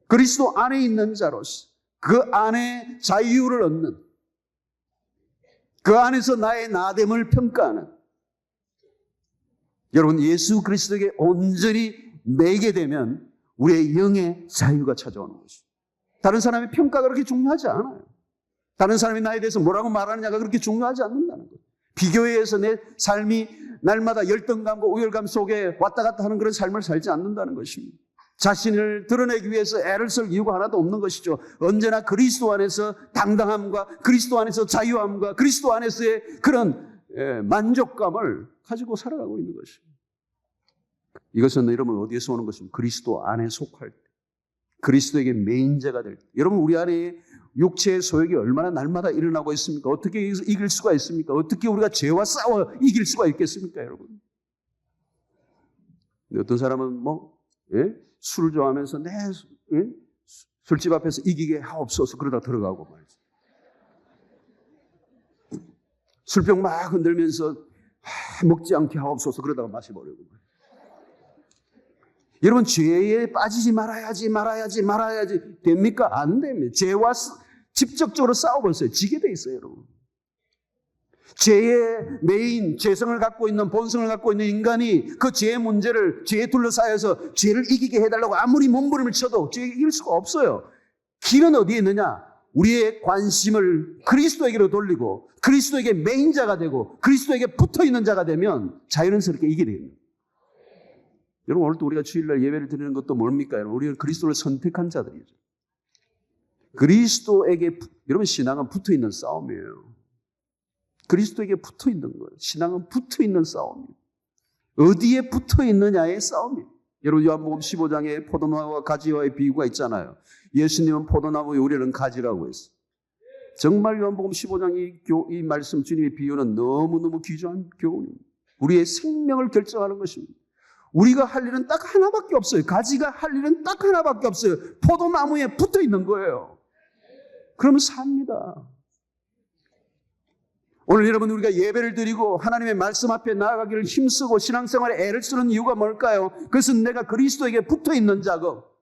그리스도 안에 있는 자로서, 그 안에 자유를 얻는, 그 안에서 나의 나됨을 평가하는, 여러분, 예수 그리스도에게 온전히 매게 되면 우리의 영의 자유가 찾아오는 것입니다. 다른 사람의 평가가 그렇게 중요하지 않아요. 다른 사람이 나에 대해서 뭐라고 말하느냐가 그렇게 중요하지 않는다는 거예요. 비교에 의해서 내 삶이 날마다 열등감과 우열감 속에 왔다 갔다 하는 그런 삶을 살지 않는다는 것입니다. 자신을 드러내기 위해서 애를 쓸 이유가 하나도 없는 것이죠. 언제나 그리스도 안에서 당당함과 그리스도 안에서 자유함과 그리스도 안에서의 그런 만족감을 가지고 살아가고 있는 것입니다. 이것은 여러분 어디에서 오는 것입니까? 그리스도 안에 속할 때, 그리스도에게 매인자가 될 때. 여러분, 우리 안에 육체의 소욕이 얼마나 날마다 일어나고 있습니까? 어떻게 이길 수가 있습니까? 어떻게 우리가 죄와 싸워 이길 수가 있겠습니까, 여러분? 어떤 사람은 술을 좋아하면서 술집 앞에서 이기게 하옵소서 그러다 들어가고 말이죠. 술병 막 흔들면서 먹지 않게 하옵소서 그러다가 마셔버리고 말이죠. 여러분, 죄에 빠지지 말아야지 됩니까? 안 됩니다. 죄와 직접적으로 싸워보세요. 지게 돼 있어요, 여러분. 죄의 메인, 죄성을 갖고 있는, 본성을 갖고 있는 인간이 그 죄의 문제를, 죄에 둘러싸여서 죄를 이기게 해달라고 아무리 몸부림을 쳐도 죄에 이길 수가 없어요. 길은 어디에 있느냐? 우리의 관심을 그리스도에게로 돌리고 그리스도에게 메인자가 되고 그리스도에게 붙어있는 자가 되면 자연스럽게 이기게 됩니다. 여러분, 오늘도 우리가 주일날 예배를 드리는 것도 뭡니까? 여러분, 우리는 그리스도를 선택한 자들이죠. 그리스도에게, 여러분, 신앙은 붙어있는 싸움이에요. 그리스도에게 붙어있는 거예요. 신앙은 붙어있는 싸움이에요. 어디에 붙어있느냐의 싸움이에요. 여러분, 요한복음 15장에 포도나무와 가지와의 비유가 있잖아요. 예수님은 포도나무에 우리는 가지라고 했어요. 정말 요한복음 15장 이 말씀, 주님의 비유는 너무너무 귀중한 교훈입니다. 우리의 생명을 결정하는 것입니다. 우리가 할 일은 딱 하나밖에 없어요. 가지가 할 일은 딱 하나밖에 없어요. 포도나무에 붙어 있는 거예요. 그러면 삽니다. 오늘 여러분, 우리가 예배를 드리고 하나님의 말씀 앞에 나아가기를 힘쓰고 신앙생활에 애를 쓰는 이유가 뭘까요? 그것은 내가 그리스도에게 붙어 있는 작업.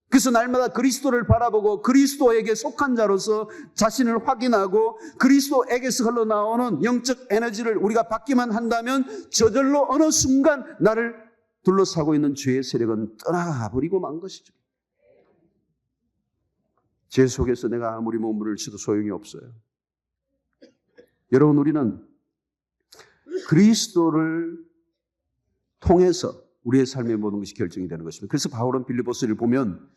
그래서 날마다 그리스도를 바라보고 그리스도에게 속한 자로서 자신을 확인하고 그리스도에게서 흘러나오는 영적 에너지를 우리가 받기만 한다면 저절로 어느 순간 나를 둘러싸고 있는 죄의 세력은 떠나버리고 만 것이죠. 죄 속에서 내가 아무리 몸부림을 쳐도 소용이 없어요. 여러분, 우리는 그리스도를 통해서 우리의 삶의 모든 것이 결정이 되는 것입니다. 그래서 바울은 빌립보서를 보면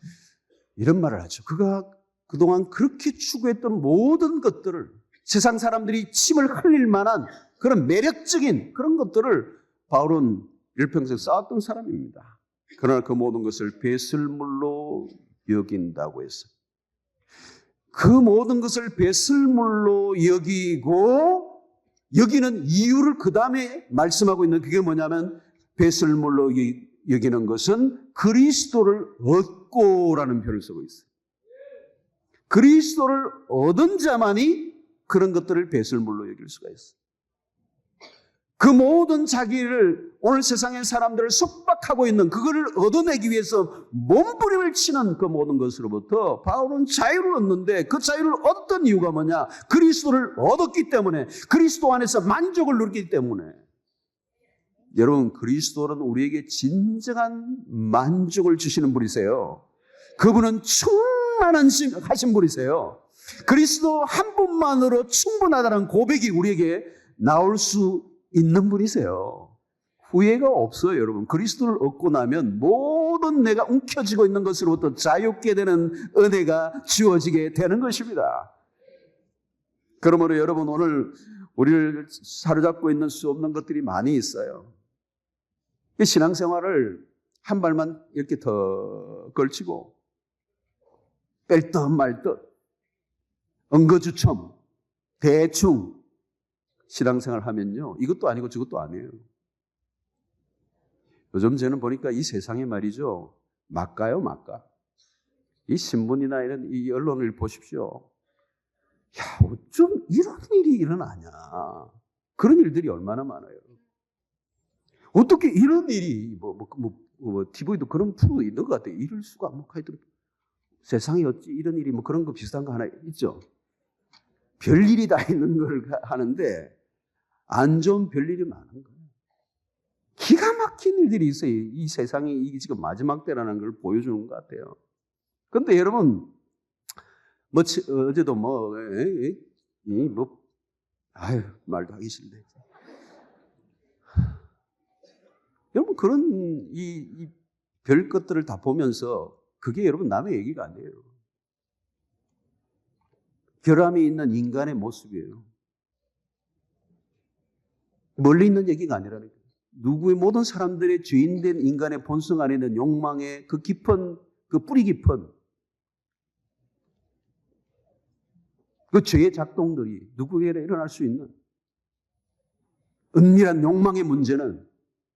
이런 말을 하죠. 그가 그동안 그렇게 추구했던 모든 것들을, 세상 사람들이 침을 흘릴 만한 그런 매력적인 그런 것들을 바울은 일평생 쌓았던 사람입니다. 그러나 그 모든 것을 배설물로 여긴다고 했어요. 그 모든 것을 배설물로 여기는 이유를 그 다음에 말씀하고 있는, 그게 뭐냐면 배설물로 여기는 것은 그리스도를 얻고라는 표현을 쓰고 있어요. 그리스도를 얻은 자만이 그런 것들을 배설물로 여길 수가 있어요. 그 모든 자기를 오늘 세상의 사람들을 속박하고 있는 그거를 얻어내기 위해서 몸부림을 치는 그 모든 것으로부터 바울은 자유를 얻는데 그 자유를 얻던 이유가 뭐냐? 그리스도를 얻었기 때문에, 그리스도 안에서 만족을 누리기 때문에. 여러분, 그리스도는 우리에게 진정한 만족을 주시는 분이세요. 그분은 충만하신 분이세요. 그리스도 한 분만으로 충분하다는 고백이 우리에게 나올 수 있는 분이세요. 후회가 없어요, 여러분. 그리스도를 얻고 나면 모든 내가 움켜쥐고 있는 것으로부터 자유케 되는 은혜가 주어지게 되는 것입니다. 그러므로 여러분, 오늘 우리를 사로잡고 있는 수 없는 것들이 많이 있어요. 신앙생활을 한 발만 이렇게 더 걸치고 뺄 듯 말 듯 엉거주춤 대충 신앙생활 하면요, 이것도 아니고 저것도 아니에요. 요즘 저는 보니까 이 세상에 말이죠, 막가요, 막가. 이 신문이나 이런 이 언론을 보십시오. 야, 어쩜 이런 일이 일어나냐. 그런 일들이 얼마나 많아요. 어떻게 이런 일이 TV도 그런 프로 있는 것 같아요. 이럴 수가 하여튼 세상에 어찌 이런 일이 그런 거 비슷한 거 하나 있죠. 별일이 다 있는 걸 하는데 안 좋은 별일이 많은 거예요. 기가 막힌 일들이 있어요. 이 세상이 이게 지금 마지막 때라는 걸 보여주는 것 같아요. 그런데 여러분, 어제도 말도 하기 싫네. 여러분, 그런 이 별 것들을 다 보면서 그게 여러분 남의 얘기가 아니에요. 결함이 있는 인간의 모습이에요. 멀리 있는 얘기가 아니라는 거예요. 누구의 모든 사람들의 죄인된 인간의 본성 안에 있는 욕망의 그 깊은, 그 뿌리 깊은 그 죄의 작동들이 누구에게나 일어날 수 있는 은밀한 욕망의 문제는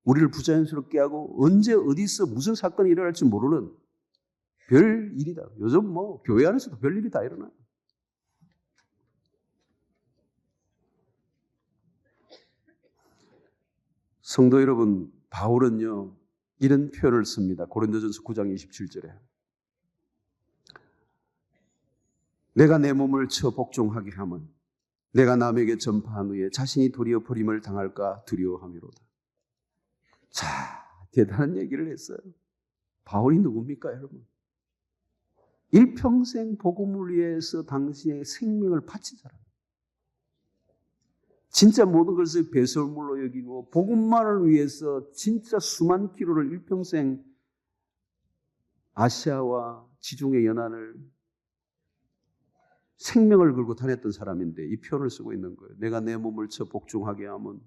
우리를 부자연스럽게 하고 언제 어디서 무슨 사건이 일어날지 모르는 별 일이다. 요즘 교회 안에서도 별 일이 다 일어나요. 성도 여러분, 바울은요, 이런 표현을 씁니다. 고린도전서 9장 27절에. 내가 내 몸을 쳐 복종하게 함은 내가 남에게 전파한 후에 자신이 도리어 버림을 당할까 두려워함이로다. 자, 대단한 얘기를 했어요. 바울이 누굽니까, 여러분? 일평생 복음을 위해서 당시의 생명을 바친 사람. 진짜 모든 것을 배설물로 여기고 복음만을 위해서 진짜 수만 킬로를 일평생 아시아와 지중해 연안을 생명을 걸고 다녔던 사람인데 이 표현을 쓰고 있는 거예요. 내가 내 몸을 쳐 복종하게 하면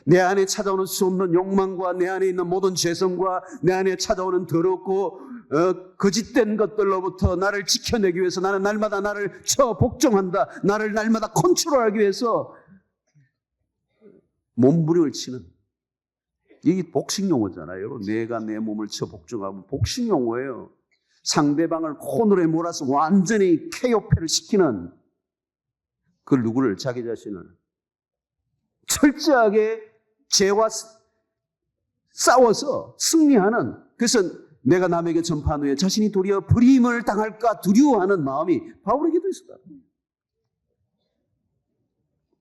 내 안에 찾아오는 수 없는 욕망과 내 안에 있는 모든 죄성과 내 안에 찾아오는 더럽고 거짓된 것들로부터 나를 지켜내기 위해서 나는 날마다 나를 쳐 복종한다. 나를 날마다 컨트롤하기 위해서 몸부림을 치는, 이게 복식 용어잖아요. 내가 내 몸을 쳐 복종하면 복식 용어예요. 상대방을 코너에 몰아서 완전히 KO패를 시키는 그 누구를, 자기 자신을 철저하게 죄와 싸워서 승리하는, 그래서 내가 남에게 전파한 후에 자신이 도리어 버림을 당할까 두려워하는 마음이 바울에게도 있었다.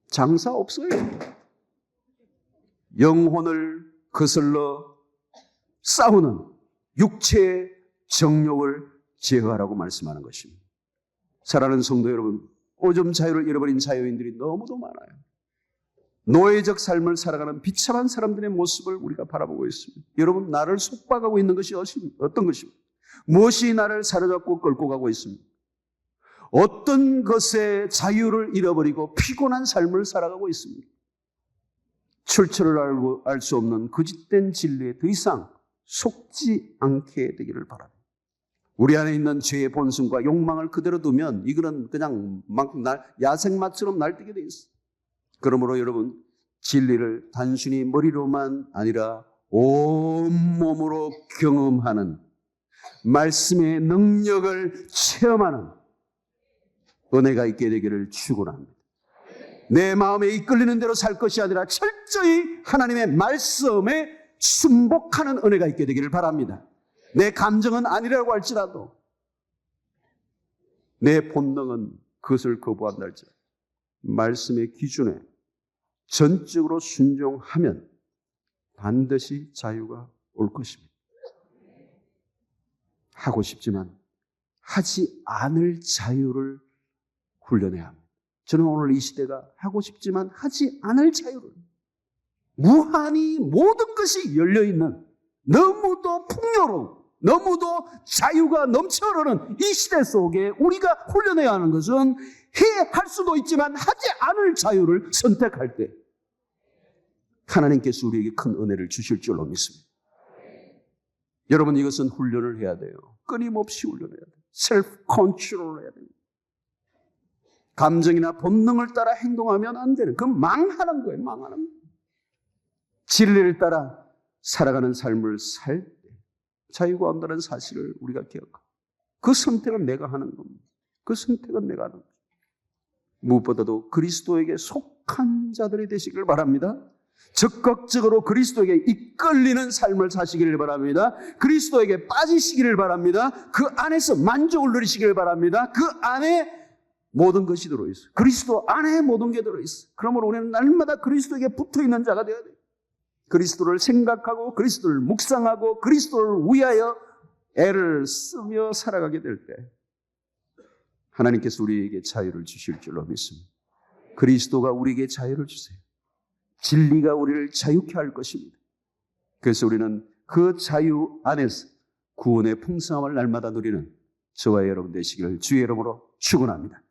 장사 없어요. 영혼을 거슬러 싸우는 육체의 정욕을 제어하라고 말씀하는 것입니다. 사랑하는 성도 여러분, 오점 자유를 잃어버린 자유인들이 너무도 많아요. 노예적 삶을 살아가는 비참한 사람들의 모습을 우리가 바라보고 있습니다. 여러분, 나를 속박하고 있는 것이 어떤 것입니까? 무엇이 나를 사로잡고 끌고 가고 있습니까? 어떤 것에 자유를 잃어버리고 피곤한 삶을 살아가고 있습니까? 출처를 알 수 없는 거짓된 진리에 더 이상 속지 않게 되기를 바랍니다. 우리 안에 있는 죄의 본성과 욕망을 그대로 두면 이거는 그냥 막 야생마처럼 날뛰게 돼 있어요. 그러므로 여러분, 진리를 단순히 머리로만 아니라 온몸으로 경험하는 말씀의 능력을 체험하는 은혜가 있게 되기를 축원합니다. 내 마음에 이끌리는 대로 살 것이 아니라 철저히 하나님의 말씀에 순복하는 은혜가 있게 되기를 바랍니다. 내 감정은 아니라고 할지라도, 내 본능은 그것을 거부한다 할지라도 말씀의 기준에 전적으로 순종하면 반드시 자유가 올 것입니다. 하고 싶지만 하지 않을 자유를 훈련해야 합니다. 저는 오늘 이 시대가 하고 싶지만 하지 않을 자유를, 무한히 모든 것이 열려있는, 너무도 풍요로운, 너무도 자유가 넘쳐 흐르는 이 시대 속에 우리가 훈련해야 하는 것은 할 수도 있지만 하지 않을 자유를 선택할 때 하나님께서 우리에게 큰 은혜를 주실 줄로 믿습니다. 여러분, 이것은 훈련을 해야 돼요. 끊임없이 훈련해야 돼요. 셀프 컨트롤을 해야 됩니다. 감정이나 본능을 따라 행동하면 안 되는, 그건 망하는 거예요. 망하는 거예요. 진리를 따라 살아가는 삶을 살 때 자유가 온다는 사실을 우리가 기억하고, 그 선택은 내가 하는 겁니다. 그 선택은 내가 하는 겁니다. 무엇보다도 그리스도에게 속한 자들이 되시길 바랍니다. 적극적으로 그리스도에게 이끌리는 삶을 사시기를 바랍니다. 그리스도에게 빠지시기를 바랍니다. 그 안에서 만족을 누리시기를 바랍니다. 그 안에 모든 것이 들어있어요. 그리스도 안에 모든 게 들어있어요. 그러므로 우리는 날마다 그리스도에게 붙어있는 자가 되어야 돼요. 그리스도를 생각하고 그리스도를 묵상하고 그리스도를 위하여 애를 쓰며 살아가게 될 때 하나님께서 우리에게 자유를 주실 줄로 믿습니다. 그리스도가 우리에게 자유를 주세요. 진리가 우리를 자유케 할 것입니다. 그래서 우리는 그 자유 안에서 구원의 풍성함을 날마다 누리는 저와 여러분 되시기를 주의 이름으로 축원합니다.